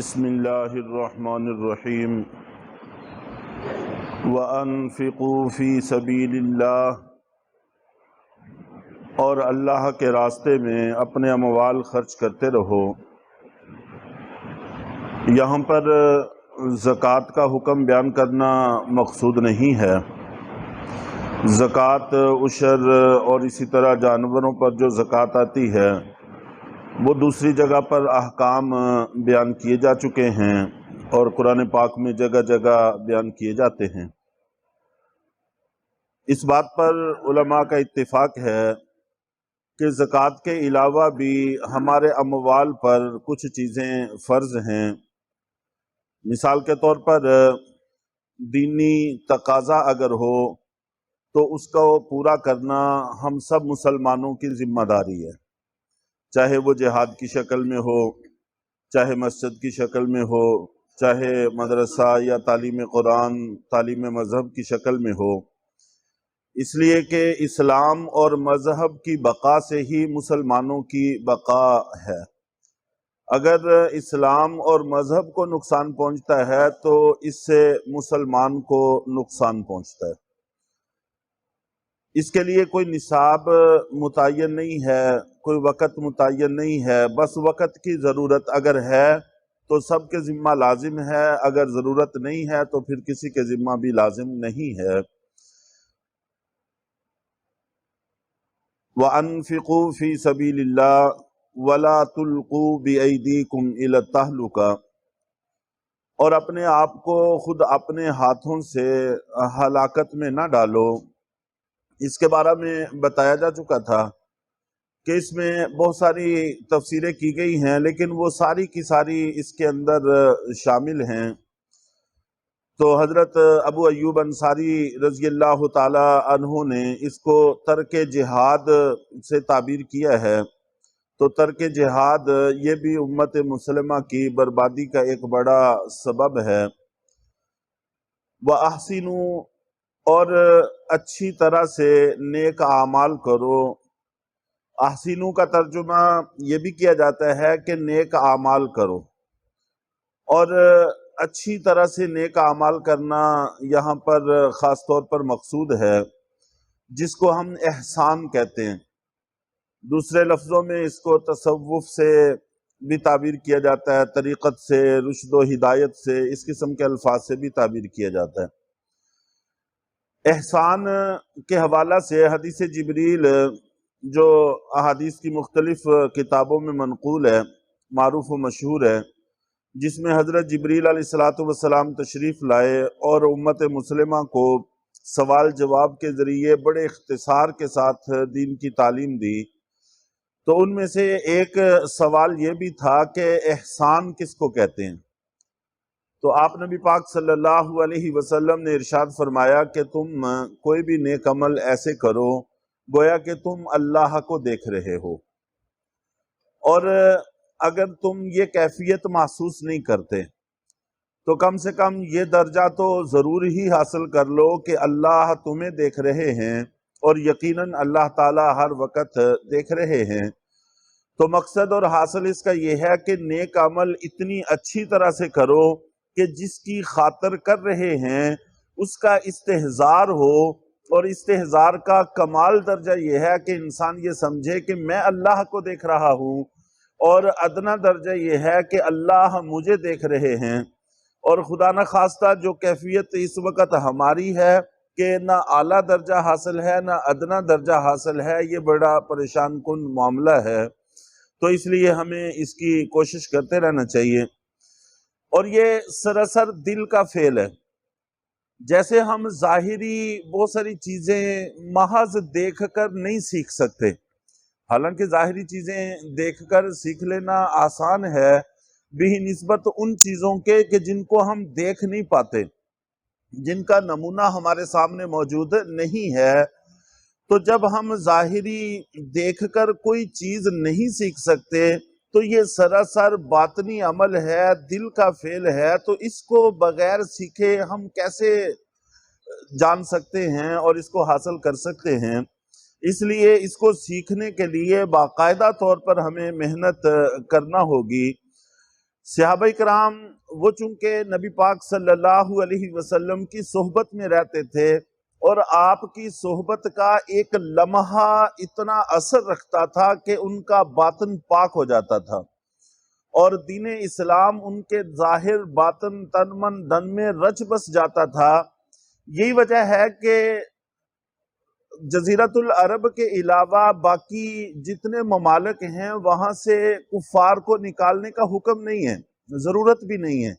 بسم اللہ الرحمن الرحیم وَأَنفِقُوا فِي سَبِيلِ اللہ، اور اللہ کے راستے میں اپنے اموال خرچ کرتے رہو۔ یہاں پر زکوٰۃ کا حکم بیان کرنا مقصود نہیں ہے۔ زکوٰۃ، عشر اور اسی طرح جانوروں پر جو زکوٰۃ آتی ہے وہ دوسری جگہ پر احکام بیان کیے جا چکے ہیں اور قرآن پاک میں جگہ جگہ بیان کیے جاتے ہیں۔ اس بات پر علماء کا اتفاق ہے کہ زکوٰۃ کے علاوہ بھی ہمارے اموال پر کچھ چیزیں فرض ہیں۔ مثال کے طور پر دینی تقاضا اگر ہو تو اس کو پورا کرنا ہم سب مسلمانوں کی ذمہ داری ہے، چاہے وہ جہاد کی شکل میں ہو، چاہے مسجد کی شکل میں ہو، چاہے مدرسہ یا تعلیم قرآن، تعلیم مذہب کی شکل میں ہو، اس لیے کہ اسلام اور مذہب کی بقا سے ہی مسلمانوں کی بقا ہے۔ اگر اسلام اور مذہب کو نقصان پہنچتا ہے تو اس سے مسلمان کو نقصان پہنچتا ہے۔ اس کے لیے کوئی نصاب متعین نہیں ہے، کوئی وقت متعین نہیں ہے، بس وقت کی ضرورت اگر ہے تو سب کے ذمہ لازم ہے، اگر ضرورت نہیں ہے تو پھر کسی کے ذمہ بھی لازم نہیں ہے۔ وَأَنفِقُوا فِي سَبِيلِ اللَّهِ وَلَا تُلْقُوا بِأَيْدِيكُمْ إِلَى التَّهْلُكَةِ، اور اپنے آپ کو خود اپنے ہاتھوں سے ہلاکت میں نہ ڈالو۔ اس کے بارے میں بتایا جا چکا تھا کہ اس میں بہت ساری تفسیریں کی گئی ہیں، لیکن وہ ساری کی ساری اس کے اندر شامل ہیں۔ تو حضرت ابو ایوب انصاری رضی اللہ تعالی عنہ نے اس کو ترک جہاد سے تعبیر کیا ہے۔ تو ترک جہاد یہ بھی امت مسلمہ کی بربادی کا ایک بڑا سبب ہے۔ وَأَحْسِنُوا، اور اچھی طرح سے نیک اعمال کرو۔ احسنو کا ترجمہ یہ بھی کیا جاتا ہے کہ نیک اعمال کرو، اور اچھی طرح سے نیک اعمال کرنا یہاں پر خاص طور پر مقصود ہے، جس کو ہم احسان کہتے ہیں۔ دوسرے لفظوں میں اس کو تصوف سے بھی تعبیر کیا جاتا ہے، طریقت سے، رشد و ہدایت سے، اس قسم کے الفاظ سے بھی تعبیر کیا جاتا ہے۔ احسان کے حوالہ سے حدیث جبریل جو احادیث کی مختلف کتابوں میں منقول ہے، معروف و مشہور ہے، جس میں حضرت جبریل علیہ السلام تشریف لائے اور امت مسلمہ کو سوال جواب کے ذریعے بڑے اختصار کے ساتھ دین کی تعلیم دی، تو ان میں سے ایک سوال یہ بھی تھا کہ احسان کس کو کہتے ہیں؟ تو آپ نبی پاک صلی اللہ علیہ وسلم نے ارشاد فرمایا کہ تم کوئی بھی نیک عمل ایسے کرو گویا کہ تم اللہ کو دیکھ رہے ہو، اور اگر تم یہ کیفیت محسوس نہیں کرتے تو کم سے کم یہ درجہ تو ضرور ہی حاصل کر لو کہ اللہ تمہیں دیکھ رہے ہیں، اور یقیناً اللہ تعالیٰ ہر وقت دیکھ رہے ہیں۔ تو مقصد اور حاصل اس کا یہ ہے کہ نیک عمل اتنی اچھی طرح سے کرو کہ جس کی خاطر کر رہے ہیں اس کا استحضار ہو، اور استحضار کا کمال درجہ یہ ہے کہ انسان یہ سمجھے کہ میں اللہ کو دیکھ رہا ہوں، اور ادنا درجہ یہ ہے کہ اللہ مجھے دیکھ رہے ہیں۔ اور خدا نخواستہ جو کیفیت اس وقت ہماری ہے کہ نہ اعلیٰ درجہ حاصل ہے نہ ادنا درجہ حاصل ہے، یہ بڑا پریشان کن معاملہ ہے۔ تو اس لیے ہمیں اس کی کوشش کرتے رہنا چاہیے، اور یہ سراسر دل کا فعل ہے۔ جیسے ہم ظاہری بہت ساری چیزیں محض دیکھ کر نہیں سیکھ سکتے، حالانکہ ظاہری چیزیں دیکھ کر سیکھ لینا آسان ہے بھی نسبت ان چیزوں کے کہ جن کو ہم دیکھ نہیں پاتے، جن کا نمونہ ہمارے سامنے موجود نہیں ہے۔ تو جب ہم ظاہری دیکھ کر کوئی چیز نہیں سیکھ سکتے تو یہ سراسر باطنی عمل ہے، دل کا فعل ہے، تو اس کو بغیر سیکھے ہم کیسے جان سکتے ہیں اور اس کو حاصل کر سکتے ہیں؟ اس لیے اس کو سیکھنے کے لیے باقاعدہ طور پر ہمیں محنت کرنا ہوگی۔ صحابہ کرام وہ چونکہ نبی پاک صلی اللہ علیہ وسلم کی صحبت میں رہتے تھے، اور آپ کی صحبت کا ایک لمحہ اتنا اثر رکھتا تھا کہ ان کا باطن پاک ہو جاتا تھا، اور دین اسلام ان کے ظاہر باطن تن من دن میں رچ بس جاتا تھا۔ یہی وجہ ہے کہ جزیرت العرب کے علاوہ باقی جتنے ممالک ہیں وہاں سے کفار کو نکالنے کا حکم نہیں ہے، ضرورت بھی نہیں ہے،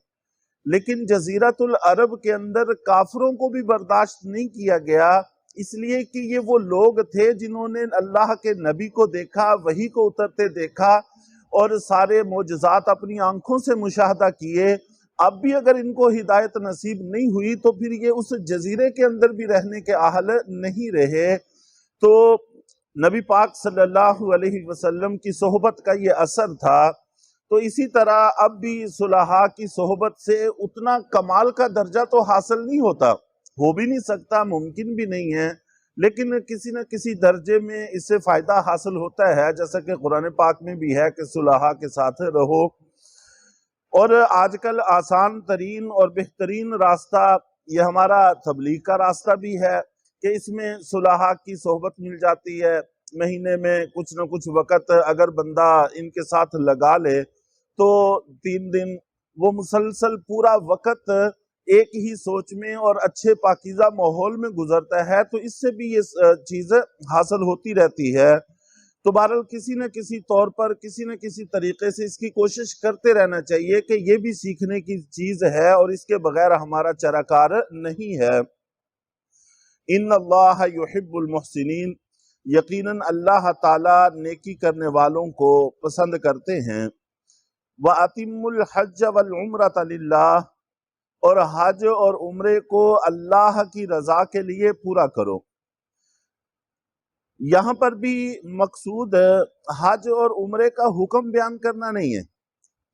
لیکن جزیرت العرب کے اندر کافروں کو بھی برداشت نہیں کیا گیا، اس لیے کہ یہ وہ لوگ تھے جنہوں نے اللہ کے نبی کو دیکھا، وحی کو اترتے دیکھا، اور سارے معجزات اپنی آنکھوں سے مشاہدہ کیے۔ اب بھی اگر ان کو ہدایت نصیب نہیں ہوئی تو پھر یہ اس جزیرے کے اندر بھی رہنے کے اہل نہیں رہے۔ تو نبی پاک صلی اللہ علیہ وسلم کی صحبت کا یہ اثر تھا۔ تو اسی طرح اب بھی صلحاء کی صحبت سے اتنا کمال کا درجہ تو حاصل نہیں ہوتا، ہو بھی نہیں سکتا، ممکن بھی نہیں ہے، لیکن کسی نہ کسی درجے میں اس سے فائدہ حاصل ہوتا ہے، جیسا کہ قرآن پاک میں بھی ہے کہ صلحاء کے ساتھ رہو۔ اور آج کل آسان ترین اور بہترین راستہ یہ ہمارا تبلیغ کا راستہ بھی ہے کہ اس میں صلحاء کی صحبت مل جاتی ہے۔ مہینے میں کچھ نہ کچھ وقت اگر بندہ ان کے ساتھ لگا لے تو 3 دن وہ مسلسل پورا وقت ایک ہی سوچ میں اور اچھے پاکیزہ ماحول میں گزرتا ہے، تو اس سے بھی یہ چیز حاصل ہوتی رہتی ہے۔ تو بہرحال کسی نہ کسی طور پر کسی نہ کسی طریقے سے اس کی کوشش کرتے رہنا چاہیے کہ یہ بھی سیکھنے کی چیز ہے اور اس کے بغیر ہمارا چارہ کار نہیں ہے۔ ان اللہ یحب المحسنین، یقیناً اللہ تعالیٰ نیکی کرنے والوں کو پسند کرتے ہیں۔ وَأَتِمُّ الْحَجَّ وَالْعُمْرَةَ لِلَّهِ، اور حج اور عمرے کو اللہ کی رضا کے لیے پورا کرو۔ یہاں پر بھی مقصود حج اور عمرے کا حکم بیان کرنا نہیں ہے،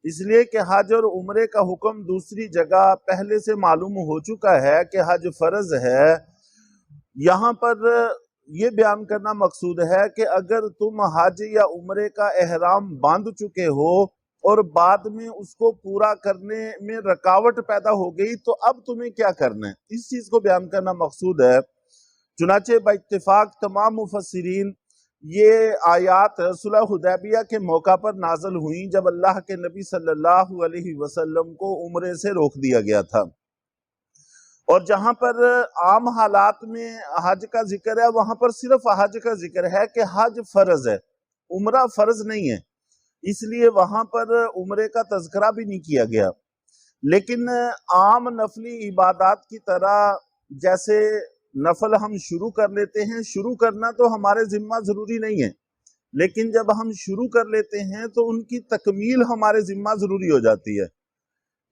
اس لیے کہ حج اور عمرے کا حکم دوسری جگہ پہلے سے معلوم ہو چکا ہے کہ حج فرض ہے۔ یہاں پر یہ بیان کرنا مقصود ہے کہ اگر تم حج یا عمرے کا احرام باندھ چکے ہو اور بعد میں اس کو پورا کرنے میں رکاوٹ پیدا ہو گئی تو اب تمہیں کیا کرنا ہے، اس چیز کو بیان کرنا مقصود ہے۔ چنانچہ باتفاق تمام مفسرین یہ آیات صلح حدیبیہ کے موقع پر نازل ہوئیں جب اللہ کے نبی صلی اللہ علیہ وسلم کو عمرے سے روک دیا گیا تھا، اور جہاں پر عام حالات میں حج کا ذکر ہے وہاں پر صرف حج کا ذکر ہے کہ حج فرض ہے، عمرہ فرض نہیں ہے، اس لیے وہاں پر عمرے کا تذکرہ بھی نہیں کیا گیا۔ لیکن عام نفلی عبادات کی طرح جیسے نفل ہم شروع کر لیتے ہیں، شروع کرنا تو ہمارے ذمہ ضروری نہیں ہے، لیکن جب ہم شروع کر لیتے ہیں تو ان کی تکمیل ہمارے ذمہ ضروری ہو جاتی ہے،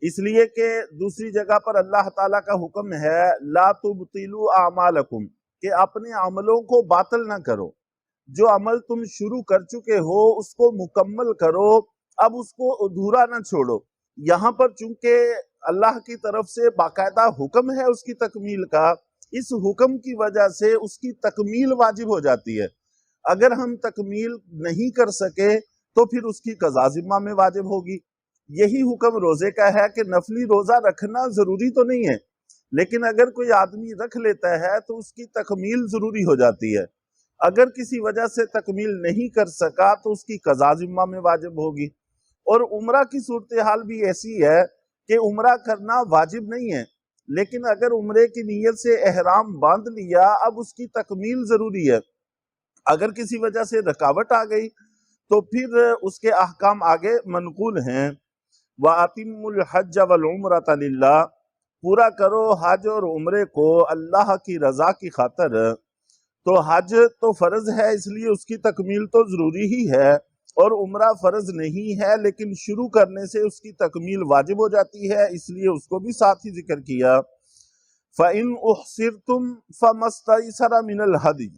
اس لیے کہ دوسری جگہ پر اللہ تعالیٰ کا حکم ہے لا تبطلوا اعمالکم، کہ اپنے عملوں کو باطل نہ کرو، جو عمل تم شروع کر چکے ہو اس کو مکمل کرو، اب اس کو ادھورا نہ چھوڑو۔ یہاں پر چونکہ اللہ کی طرف سے باقاعدہ حکم ہے اس کی تکمیل کا، اس حکم کی وجہ سے اس کی تکمیل واجب ہو جاتی ہے۔ اگر ہم تکمیل نہیں کر سکے تو پھر اس کی قضا ذمہ میں واجب ہوگی۔ یہی حکم روزے کا ہے کہ نفلی روزہ رکھنا ضروری تو نہیں ہے، لیکن اگر کوئی آدمی رکھ لیتا ہے تو اس کی تکمیل ضروری ہو جاتی ہے۔ اگر کسی وجہ سے تکمیل نہیں کر سکا تو اس کی قضا ذمہ میں واجب ہوگی۔ اور عمرہ کی صورتحال بھی ایسی ہے کہ عمرہ کرنا واجب نہیں ہے، لیکن اگر عمرے کی نیت سے احرام باندھ لیا اب اس کی تکمیل ضروری ہے۔ اگر کسی وجہ سے رکاوٹ آ گئی تو پھر اس کے احکام آگے منقول ہیں۔ وَأَتِمُّ الْحَجَّ وَالْعُمْرَةَ لِلَّهِ، پورا کرو حج اور عمرے کو اللہ کی رضا کی خاطر۔ تو حج تو فرض ہے اس لیے اس کی تکمیل تو ضروری ہی ہے، اور عمرہ فرض نہیں ہے لیکن شروع کرنے سے اس کی تکمیل واجب ہو جاتی ہے، اس لیے اس کو بھی ساتھ ہی ذکر کیا۔ فَإِنْ أُحْصِرْتُمْ فَمَا اسْتَيْسَرَ مِنَ الْهَدْيِ،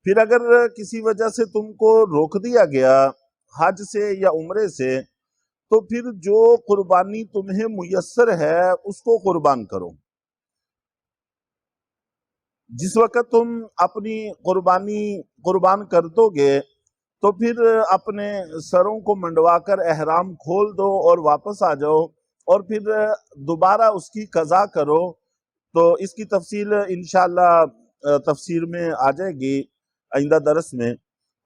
پھر اگر کسی وجہ سے تم کو روک دیا گیا حج سے یا عمرے سے تو پھر جو قربانی تمہیں میسر ہے اس کو قربان کرو۔ جس وقت تم اپنی قربانی قربان کر دو گے تو پھر اپنے سروں کو منڈوا کر احرام کھول دو اور واپس آ جاؤ، اور پھر دوبارہ اس کی قضا کرو۔ تو اس کی تفصیل انشاءاللہ تفسیر میں آ جائے گی آئندہ درس میں۔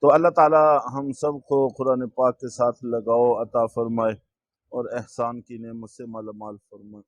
تو اللہ تعالی ہم سب کو قرآن پاک کے ساتھ لگاؤ عطا فرمائے اور احسان کی نعمت سے مالا مال فرمائے۔